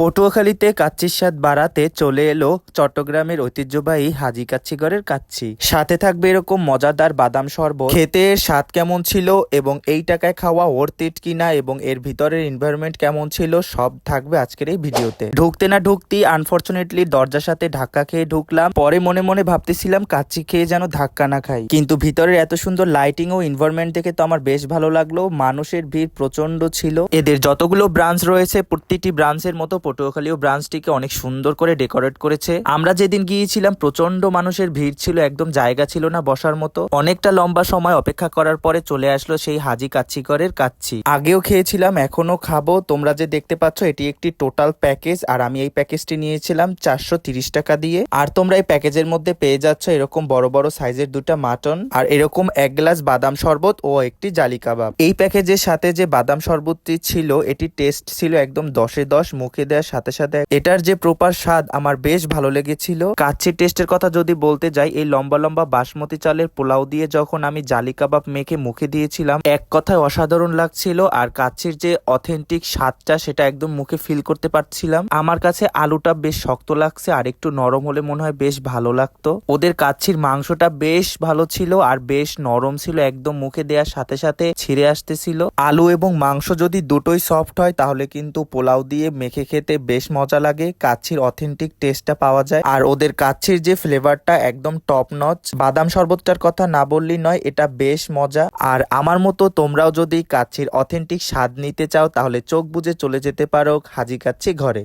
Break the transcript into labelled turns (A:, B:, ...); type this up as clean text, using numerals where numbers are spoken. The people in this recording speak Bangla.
A: পটুয়াখালীতে কাচ্চির স্বাদ বাড়াতে চলে এলো চট্টগ্রামের ঐতিহ্যবাহী হাজী কাচ্চিঘরের কাচ্চি। সাথে থাকবে এরকম মজাদার বাদাম শরবত। খেতে এর স্বাদ কেমন ছিল এবং এই টাকায় খাওয়া ওর্থ ইট কিনা এবং এর ভিতরের এনভায়রনমেন্ট কেমন ছিল সব থাকবে আজকের এই ভিডিওতে। ঢুকতে না ঢুকতেই আনফরচুনেটলি দরজার সাথে ধাক্কা খেয়ে ঢুকলাম। পরে মনে মনে ভাবতেছিলাম কাচ্চি খেয়ে যেন ধাক্কা না খাই, কিন্তু ভিতরের এত সুন্দর লাইটিং ও এনভায়রনমেন্ট দেখে তো আমার বেশ ভালো লাগলো। মানুষের ভিড় প্রচন্ড ছিল। এদের যতগুলো ব্রাঞ্চ রয়েছে প্রতিটি ব্রাঞ্চের মতো পটুয়াখালীও ব্রাঞ্চটিকে অনেক সুন্দর করে ডেকোরেট করেছে। আমরা যেদিন গিয়েছিলাম প্রচন্ড মানুষের ভিড় ছিল, একদম জায়গা ছিল না বসার মতো। অনেকটা লম্বা সময় অপেক্ষা করার পরে চলে আসলো সেই হাজী কাচ্চিঘরের কাচ্চি। আগেও খেয়েছিলাম, এখনো খাবো। তোমরা যে দেখতে পাচ্ছ এটি একটি টোটাল প্যাকেজ, আর আমি এই প্যাকেজটি নিয়েছিলাম 430 টাকা দিয়ে। আর তোমরা এই প্যাকেজের মধ্যে পেয়ে যাচ্ছ এরকম বড় বড় সাইজের দুটা মাটন, আর এরকম এক গ্লাস বাদাম শরবত ও একটি জালি কাবাব। এই প্যাকেজের সাথে যে বাদাম শরবতটি ছিল এটি টেস্ট ছিল একদম 10-এ 10। মুখে দেওয়ার সাথে সাথে এটার যে প্রপার স্বাদ আমার বেশ ভালো লেগেছিল। কাচ্চির টেস্টের কথা যদি বলতে যাই, এই লম্বা লম্বা বাসমতি চালের পোলাও দিয়ে যখন আমি জালি কাবাব মেখে মুখে দিয়েছিলাম, এক কথায় অসাধারণ লাগছিল। আর কাচ্চির যে অথেন্টিক স্বাদটা সেটা একদম মুখে ফিল করতে পারছিলাম। আমার কাছে আলুটা বেশ শক্ত লাগছে, আর একটু নরম হলে মনে হয় বেশ ভালো লাগতো। ওদের কাচ্চির মাংসটা বেশ ভালো ছিল আর বেশ নরম ছিল, একদম মুখে দেওয়ার সাথে সাথে ছিঁড়ে আসতেছিল। আলু এবং মাংস যদি দুটোই সফট হয় তাহলে কিন্তু পোলাও দিয়ে মেখে খেতে বেশ মজা লাগে। কাচ্চির অথেন্টিক টেস্টটা পাওয়া যায়, আর ওদের কাচ্চির যে ফ্লেভারটা একদম টপ নচ। বাদাম শরবতটার কথা না বললেই নয়, এটা বেশ মজা। আর আমার মতো তোমরাও যদি কাচ্চির অথেন্টিক স্বাদ নিতে চাও তাহলে চোখ বুজে চলে যেতে পারো হাজী কাচ্চি ঘরে।